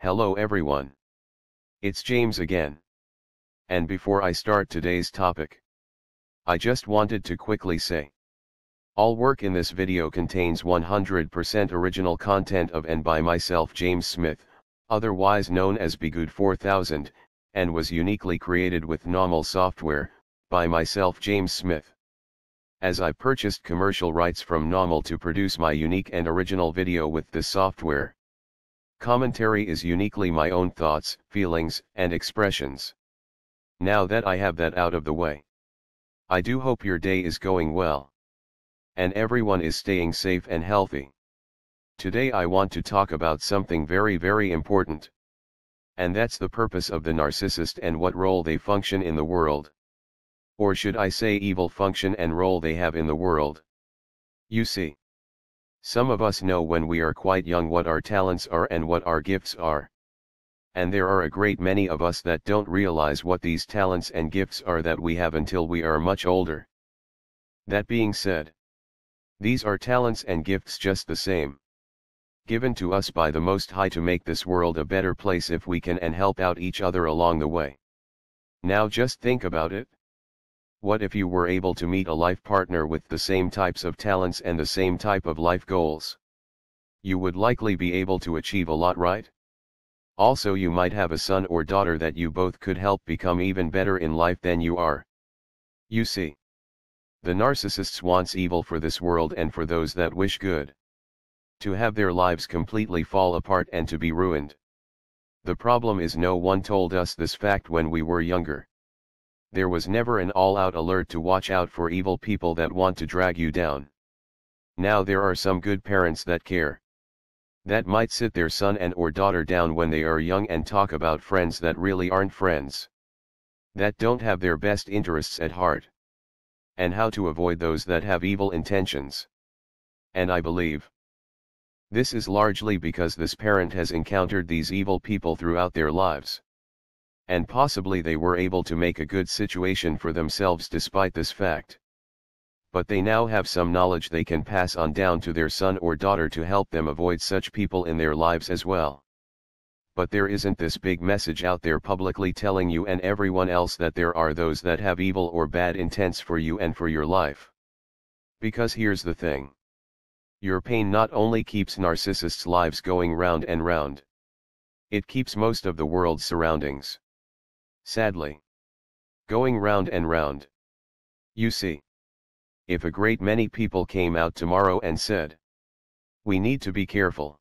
Hello everyone. It's James again. And before I start today's topic, I just wanted to quickly say, all work in this video contains 100% original content of and by myself, James Smith, otherwise known as Bgood 4000, and was uniquely created with NAWMAL software, by myself, James Smith. As I purchased commercial rights from NAWMAL to produce my unique and original video with this software. Commentary is uniquely my own thoughts, feelings, and expressions. Now that I have that out of the way, I do hope your day is going well, and everyone is staying safe and healthy. Today I want to talk about something very important. And that's the purpose of the narcissist and what role they function in the world. Or should I say evil function and role they have in the world. You see, some of us know when we are quite young what our talents are and what our gifts are. And there are a great many of us that don't realize what these talents and gifts are that we have until we are much older. That being said, these are talents and gifts just the same, given to us by the Most High to make this world a better place if we can and help out each other along the way. Now just think about it. What if you were able to meet a life partner with the same types of talents and the same type of life goals? You would likely be able to achieve a lot, right? Also, you might have a son or daughter that you both could help become even better in life than you are. You see, the narcissists wants evil for this world and for those that wish good. To have their lives completely fall apart and to be ruined. The problem is no one told us this fact when we were younger. There was never an all-out alert to watch out for evil people that want to drag you down. Now there are some good parents that care. That might sit their son and or daughter down when they are young and talk about friends that really aren't friends. That don't have their best interests at heart. And how to avoid those that have evil intentions. And I believe this is largely because this parent has encountered these evil people throughout their lives. And possibly they were able to make a good situation for themselves despite this fact. But they now have some knowledge they can pass on down to their son or daughter to help them avoid such people in their lives as well. But there isn't this big message out there publicly telling you and everyone else that there are those that have evil or bad intents for you and for your life. Because here's the thing. Your pain not only keeps narcissists' lives going round and round. It keeps most of the world's surroundings, sadly, going round and round. You see, if a great many people came out tomorrow and said, we need to be careful,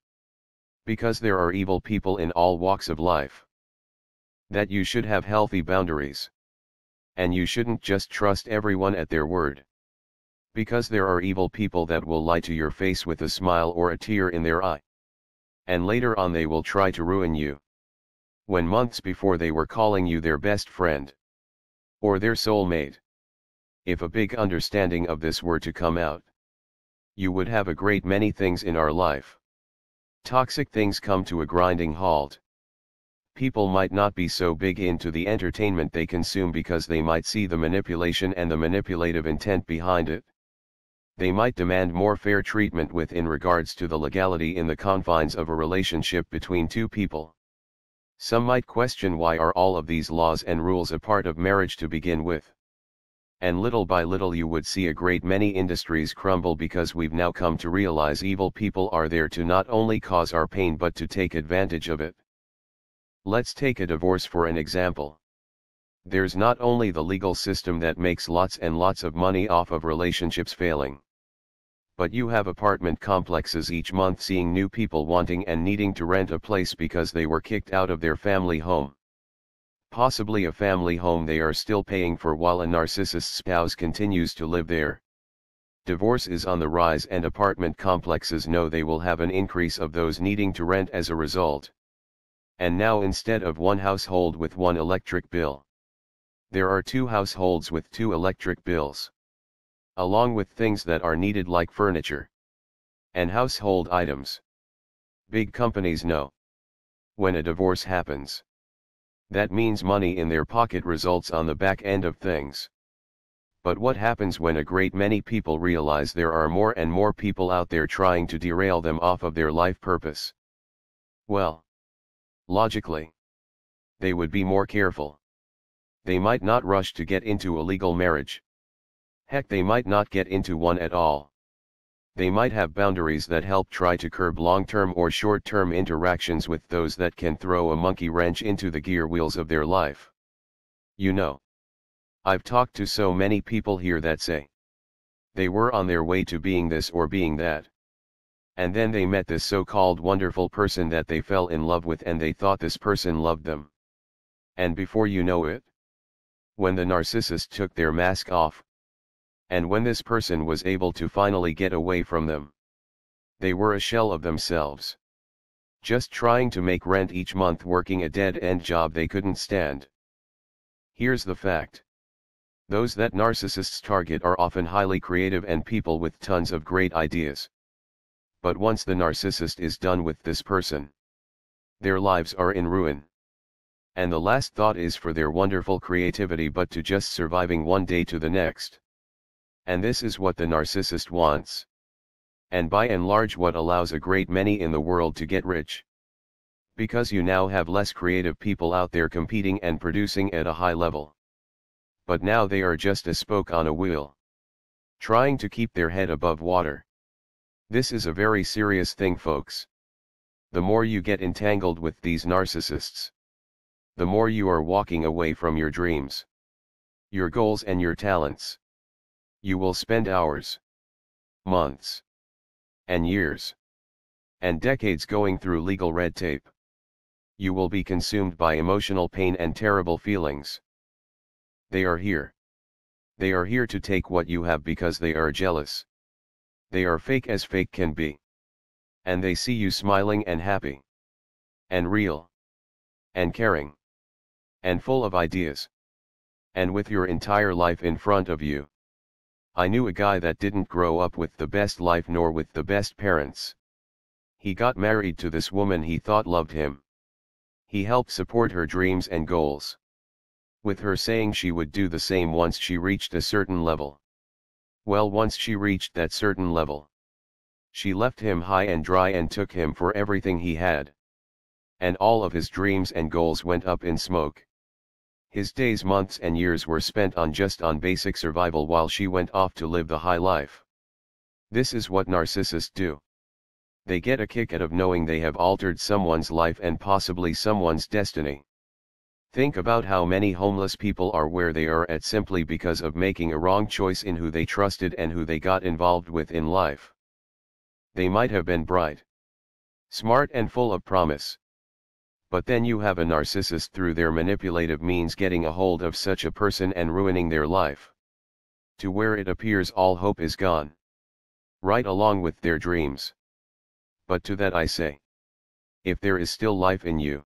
because there are evil people in all walks of life, that you should have healthy boundaries, and you shouldn't just trust everyone at their word. Because there are evil people that will lie to your face with a smile or a tear in their eye. And later on they will try to ruin you. When months before they were calling you their best friend. Or their soulmate. If a big understanding of this were to come out, you would have a great many things in our life. Toxic things come to a grinding halt. People might not be so big into the entertainment they consume because they might see the manipulation and the manipulative intent behind it. They might demand more fair treatment within regards to the legality in the confines of a relationship between two people. Some might question why are all of these laws and rules a part of marriage to begin with. And little by little you would see a great many industries crumble because we've now come to realize evil people are there to not only cause our pain but to take advantage of it. Let's take a divorce for an example. There's not only the legal system that makes lots and lots of money off of relationships failing. But you have apartment complexes each month seeing new people wanting and needing to rent a place because they were kicked out of their family home. Possibly a family home they are still paying for while a narcissist's spouse continues to live there. Divorce is on the rise and apartment complexes know they will have an increase of those needing to rent as a result. And now instead of one household with one electric bill, there are two households with two electric bills. Along with things that are needed like furniture and household items. Big companies know. When a divorce happens, that means money in their pocket results on the back end of things. But what happens when a great many people realize there are more and more people out there trying to derail them off of their life purpose? Well, Logically, they would be more careful. They might not rush to get into a legal marriage. Heck, they might not get into one at all. They might have boundaries that help try to curb long-term or short-term interactions with those that can throw a monkey wrench into the gear wheels of their life. You know, I've talked to so many people here that say they were on their way to being this or being that. And then they met this so-called wonderful person that they fell in love with, and they thought this person loved them. And before you know it, when the narcissist took their mask off, and when this person was able to finally get away from them, they were a shell of themselves. Just trying to make rent each month, working a dead-end job they couldn't stand. Here's the fact. Those that narcissists target are often highly creative and people with tons of great ideas. But once the narcissist is done with this person, their lives are in ruin. And the last thought is for their wonderful creativity but to just surviving one day to the next. And this is what the narcissist wants. And by and large what allows a great many in the world to get rich. Because you now have less creative people out there competing and producing at a high level. But now they are just a spoke on a wheel, trying to keep their head above water. This is a very serious thing, folks. The more you get entangled with these narcissists, the more you are walking away from your dreams, your goals and your talents. You will spend hours, months, and years, and decades going through legal red tape. You will be consumed by emotional pain and terrible feelings. They are here. They are here to take what you have because they are jealous. They are fake as fake can be. And they see you smiling and happy, and real, and caring, and full of ideas, and with your entire life in front of you. I knew a guy that didn't grow up with the best life nor with the best parents. He got married to this woman he thought loved him. He helped support her dreams and goals, with her saying she would do the same once she reached a certain level. Well, once she reached that certain level, she left him high and dry and took him for everything he had. And all of his dreams and goals went up in smoke. His days, months and years were spent on basic survival while she went off to live the high life. This is what narcissists do. They get a kick out of knowing they have altered someone's life and possibly someone's destiny. Think about how many homeless people are where they are at simply because of making a wrong choice in who they trusted and who they got involved with in life. They might have been bright, smart and full of promise. But then you have a narcissist through their manipulative means getting a hold of such a person and ruining their life, to where it appears all hope is gone, right along with their dreams. But to that I say, if there is still life in you,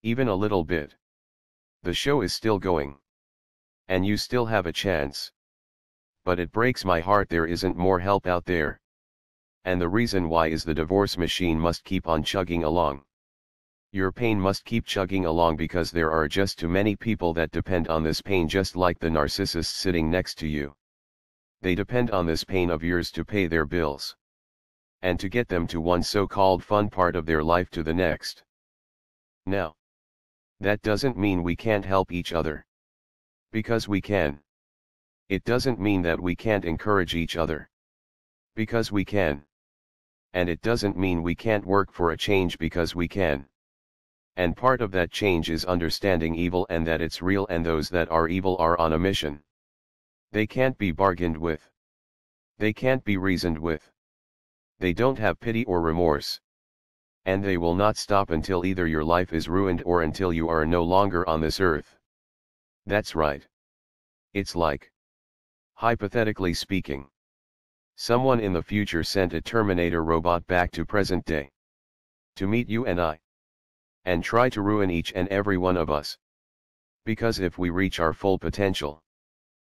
even a little bit, the show is still going, and you still have a chance. But it breaks my heart there isn't more help out there. And the reason why is the divorce machine must keep on chugging along. Your pain must keep chugging along because there are just too many people that depend on this pain, just like the narcissist sitting next to you. They depend on this pain of yours to pay their bills, and to get them to one so-called fun part of their life to the next. Now, that doesn't mean we can't help each other. Because we can. It doesn't mean that we can't encourage each other. Because we can. And it doesn't mean we can't work for a change, because we can. And part of that change is understanding evil and that it's real, and those that are evil are on a mission. They can't be bargained with. They can't be reasoned with. They don't have pity or remorse. And they will not stop until either your life is ruined or until you are no longer on this earth. That's right. It's like, hypothetically speaking, someone in the future sent a Terminator robot back to present day, to meet you and I, and try to ruin each and every one of us. Because if we reach our full potential,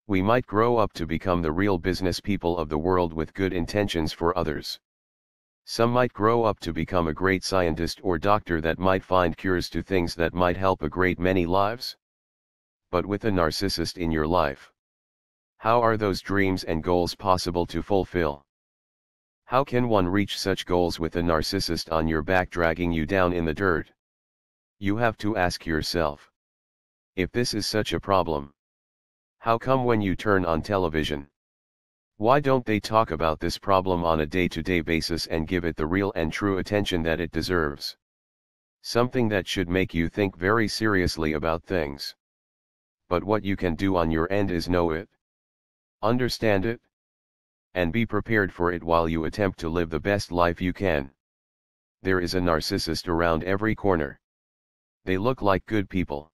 we might grow up to become the real business people of the world with good intentions for others. Some might grow up to become a great scientist or doctor that might find cures to things that might help a great many lives. But with a narcissist in your life, how are those dreams and goals possible to fulfill? How can one reach such goals with a narcissist on your back dragging you down in the dirt? You have to ask yourself, if this is such a problem, how come when you turn on television, why don't they talk about this problem on a day-to-day basis and give it the real and true attention that it deserves? Something that should make you think very seriously about things. But what you can do on your end is know it, understand it, and be prepared for it while you attempt to live the best life you can. There is a narcissist around every corner. They look like good people.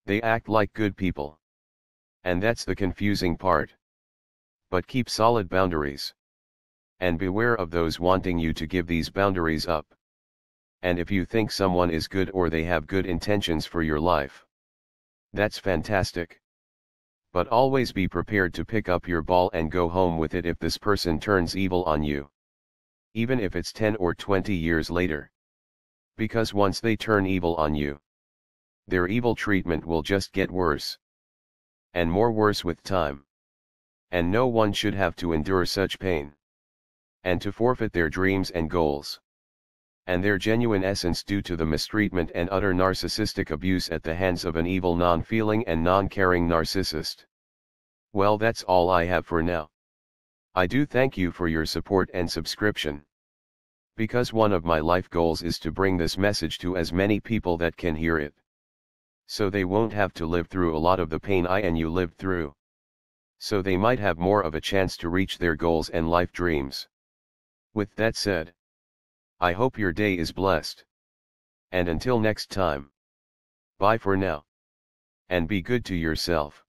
They act like good people. And that's the confusing part. But keep solid boundaries. And beware of those wanting you to give these boundaries up. And if you think someone is good or they have good intentions for your life, that's fantastic. But always be prepared to pick up your ball and go home with it if this person turns evil on you. Even if it's 10 or 20 years later. Because once they turn evil on you, their evil treatment will just get worse. And more worse with time. And no one should have to endure such pain. And to forfeit their dreams and goals. And their genuine essence due to the mistreatment and utter narcissistic abuse at the hands of an evil non-feeling and non-caring narcissist. Well, that's all I have for now. I do thank you for your support and subscription. Because one of my life goals is to bring this message to as many people that can hear it. So they won't have to live through a lot of the pain I and you lived through. So they might have more of a chance to reach their goals and life dreams. With that said, I hope your day is blessed. And until next time. Bye for now. And be good to yourself.